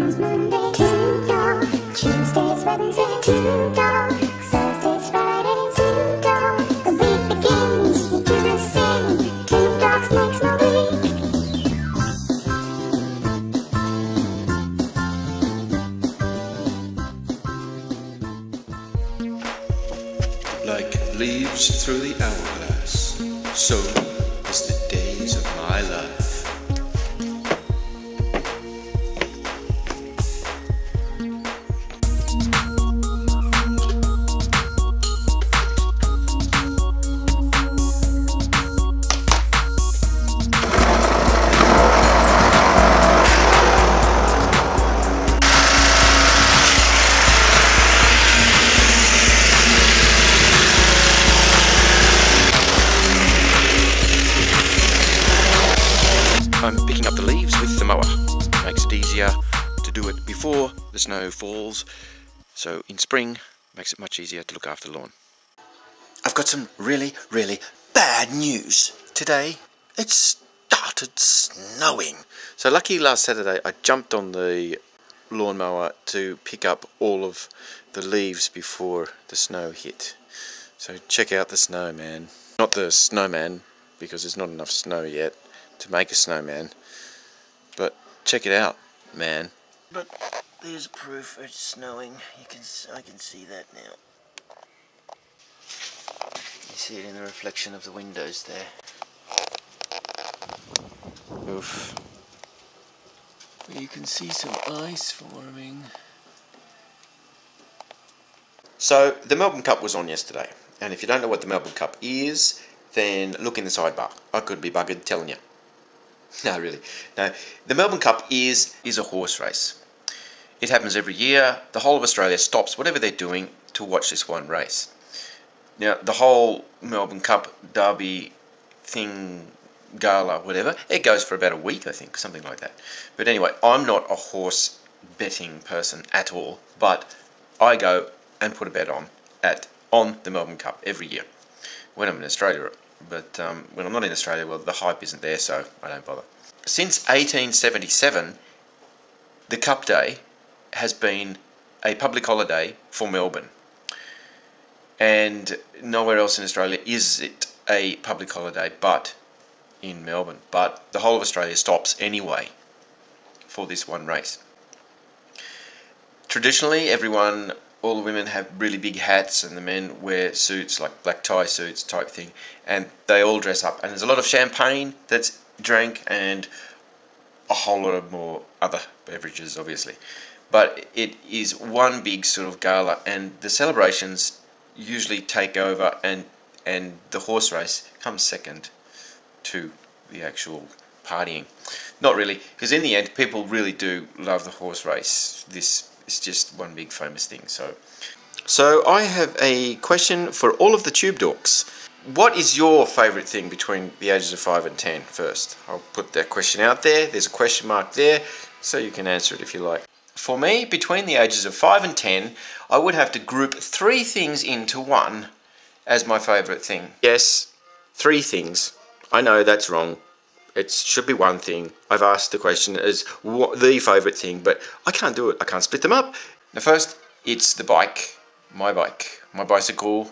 comes Monday, TubeDorks. Tuesdays, Wednesdays, TubeDorks. Thursdays, Fridays, TubeDorks. The week begins, you do the same. TubeDorks makes my week. Like leaves through the hourglass, so is the days of my life. I'm picking up the leaves with the mower. Makes it easier to do it before the snow falls. So in spring, makes it much easier to look after the lawn. I've got some really bad news. Today, it started snowing. So lucky last Saturday, I jumped on the lawnmower to pick up all of the leaves before the snow hit. So check out the snowman. Not the snowman, because there's not enough snow yet to make a snowman, but check it out, man. But there's proof it's snowing. I can see that now. You see it in the reflection of the windows there. Oof. You can see some ice forming. So the Melbourne Cup was on yesterday, and if you don't know what the Melbourne Cup is, then look in the sidebar. I could be buggered telling you. No, really. No, the Melbourne Cup is a horse race. It happens every year. The whole of Australia stops whatever they're doing to watch this one race. Now, the whole Melbourne Cup Derby thing, gala, whatever, it goes for about a week, I think, something like that. But anyway, I'm not a horse betting person at all, but I go and put a bet on the Melbourne Cup every year when I'm in Australia. But when I'm not in Australia, well, the hype isn't there, so I don't bother. Since 1877, the Cup Day has been a public holiday for Melbourne. And nowhere else in Australia is it a public holiday but in Melbourne. But the whole of Australia stops anyway for this one race. Traditionally, all the women have really big hats and the men wear suits, like black tie suits type thing, and they all dress up. And there's a lot of champagne that's drank and a whole lot of more other beverages, obviously. But it is one big sort of gala, and the celebrations usually take over, and the horse race comes second to the actual partying. Not really, because in the end, people really do love the horse race. It's just one big famous thing. So I have a question for all of the TubeDorks. What is your favourite thing between the ages of 5 and 10 first? I'll put that question out there. There's a question mark there, so you can answer it if you like. For me, between the ages of 5 and 10, I would have to group 3 things into one as my favourite thing. Yes, 3 things. I know that's wrong. It should be one thing. I've asked the question as what the favourite thing, but I can't do it. I can't split them up. Now first, it's the bike, my bicycle,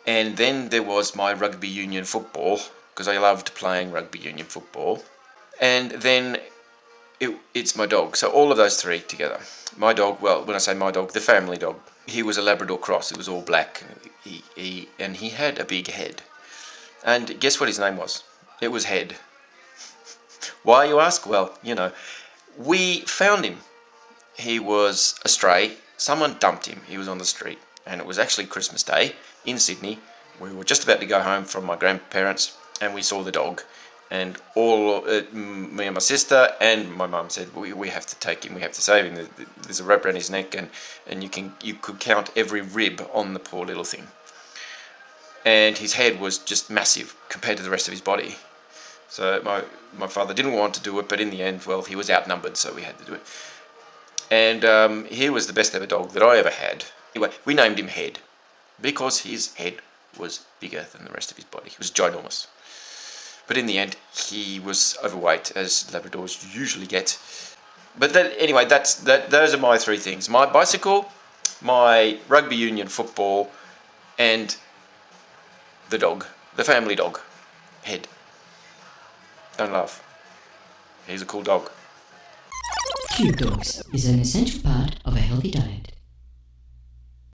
and then there was my rugby union football, because I loved playing rugby union football, and then it's my dog. So all of those 3 together. My dog, well, when I say my dog, the family dog, he was a Labrador cross. It was all black, and he had a big head. And guess what his name was? It was Head. Why, you ask? Well, you know, we found him. He was a stray. Someone dumped him. He was on the street. And it was actually Christmas Day in Sydney. We were just about to go home from my grandparents, and we saw the dog. And me and my sister and my mum said, we have to take him. We have to save him. There's a rope around his neck, and you could count every rib on the poor little thing. And his head was just massive compared to the rest of his body. So my father didn't want to do it, but in the end, well, he was outnumbered, so we had to do it. And he was the best ever dog that I ever had. Anyway, we named him Head because his head was bigger than the rest of his body. He was ginormous. But in the end, he was overweight, as Labradors usually get. But anyway, those are my three things: my bicycle, my rugby union football, and the dog, the family dog, Head. Don't laugh. He's a cool dog. TubeDorks is an essential part of a healthy diet.